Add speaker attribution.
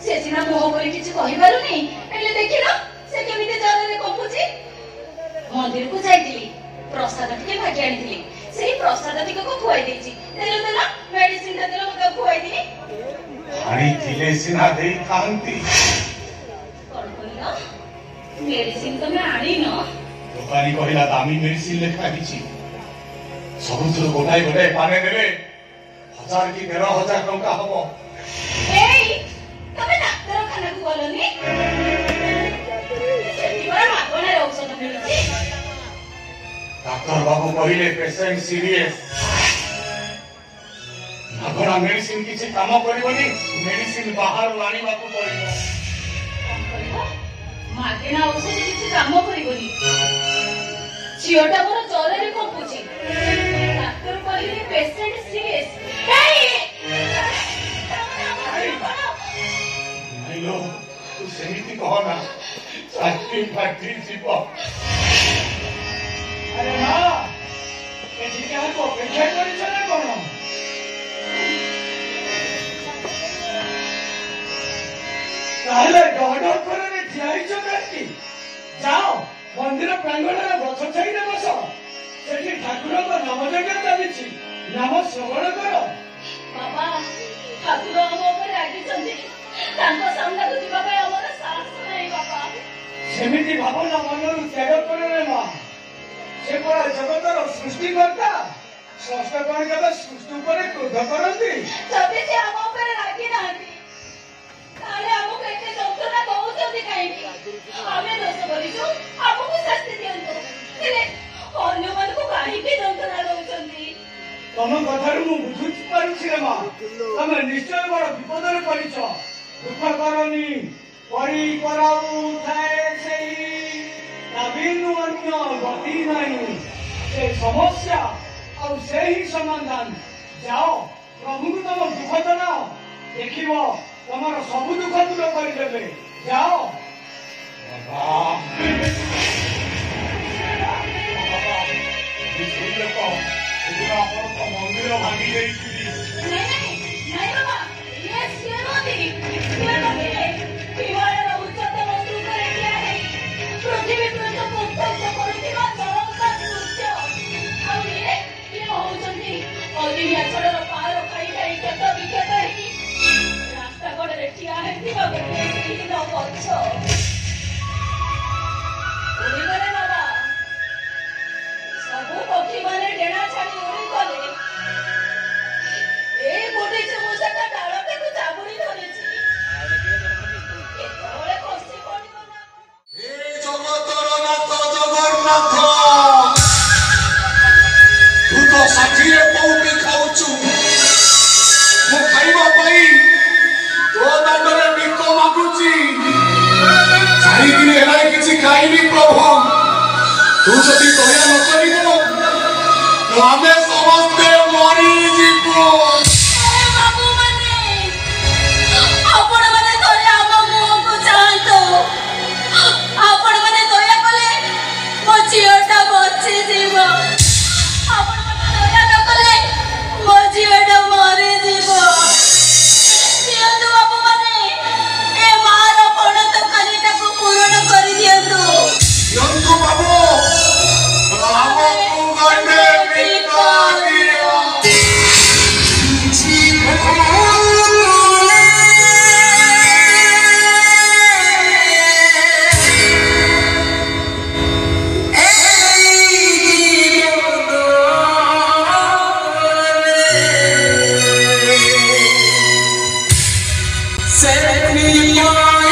Speaker 1: से सिना मुह कर किछि कहि पारुनी हेले देखिलो से केमिते जररे कंपुची मंदिर को जाइतिली प्रसाद टिके भागी आनिथिली सेही प्रसाद टिके को खुआई देछि देलो देला मेडिसिन ता देलो मते खुआई दिनी
Speaker 2: हानी थिले सिना देई थांती
Speaker 1: कोन कहलो मेडिसिन तो मैं आनी न
Speaker 2: दोकानी कहिला दामी मेडिसिन लेखा हिची सबुथुर गोटाई गोटाई पाने देले 1000 की 13000 टंका हबो
Speaker 1: एई तमे डाक्टर खाना को बोलनी सेठी बड़ा मागोना औषध मिलुची
Speaker 2: डॉक्टर बाबू कहले पेशेंट सीरियस मागोना मेडिसिन किछि काम करबनी मेडिसिन बाहर लानी बापू पड़िबो
Speaker 1: मागेना औषध किछि काम करबनी झियोटा मोर जररे कंपुची डाक्टर कहले पेशेंट सीरियस
Speaker 2: लो तू सेमिति कह ना चाकरी फैक्ट्री जीव
Speaker 3: अरे मां एठी क्या को अपेक्षा करि छले कोन ताले डॉडर करे ठियाई छ काकी जाओ मंदिर प्रांगण रे गछ छाई रे बस सेठी ठाकुर को नाम जग्य चलिछि नाम श्रवण करो
Speaker 1: बाबा ठाकुर हम ऊपर रागी चंदी तांको सामना को जीवा पे हमर साहस नहीं बाबा
Speaker 3: सेमिति भावना मनरु त्याग करे रे मां से परा जगतर सृष्टि करता स्वस्थ कोन के सृष्टि ऊपर क्रोध करंती
Speaker 1: जबे से हम ऊपर रागी नांती ताले हमको एते जंतुना दउचंदी काई हमें दोष करिछु हमको शास्ति दियंतो हेले अन्य मन को काहे के जंतुना दउचंदी
Speaker 3: तम कथार मु बुझु पारुछि रे मां तमे निश्चय बड़ विपद रे पड़िछ दुख करनी परी कराउ थाए सेही नवीन अन्य गति नहीं से समस्या और से ही समाधान जाओ प्रभु को तुम दुख जनाओ देखिबो तमर सब दुख दूर कर देबे जाओ
Speaker 2: मंदिर भांगी जाइछि
Speaker 1: नहीं बाबा ये सिरमती विवाह उच्चतम वस्तु करे क्या है पृथ्वी पृष्ठ पुस्तक करुथिबा जलंका सृष्ट और ये होउचंदी अदिनिया छडर पार खाई खाई केत विकेत है रास्ता कोड रे ठिया हेतिबा गोटे सिहिलो पछ उड़ी गले बाबा सब पक्षी माने डेणा छाड़ी उड़ी गले ए गोटे चमुसाटा डालटे को चाबुड़ी धरिछि केतବେଳେ ଖସି ପଡିବ ନା
Speaker 2: हे जगतर नाथ जगन्नाथ तू तो साथीरे पौटी खाउछु मु खाइबा पई तो दांडरे बिक मागुची चारि दिन हेला किछि खाइबी प्रभु तू जदि दया न करिबो तो आमे समस्ते मरि जीवो
Speaker 1: बाबू माने आपण माने थोड़े हम मुंह को चाहतो आपण माने दया कले मो झियोटा बची जीव आपण माने दया न कले मो झियोटा मरि जीव दियंतु बाबू माने ए मार पण तो कलिटा को पूर्ण कर दियंतु
Speaker 2: यंतु बाबू रामो गंडे बिका दियो
Speaker 4: Set me on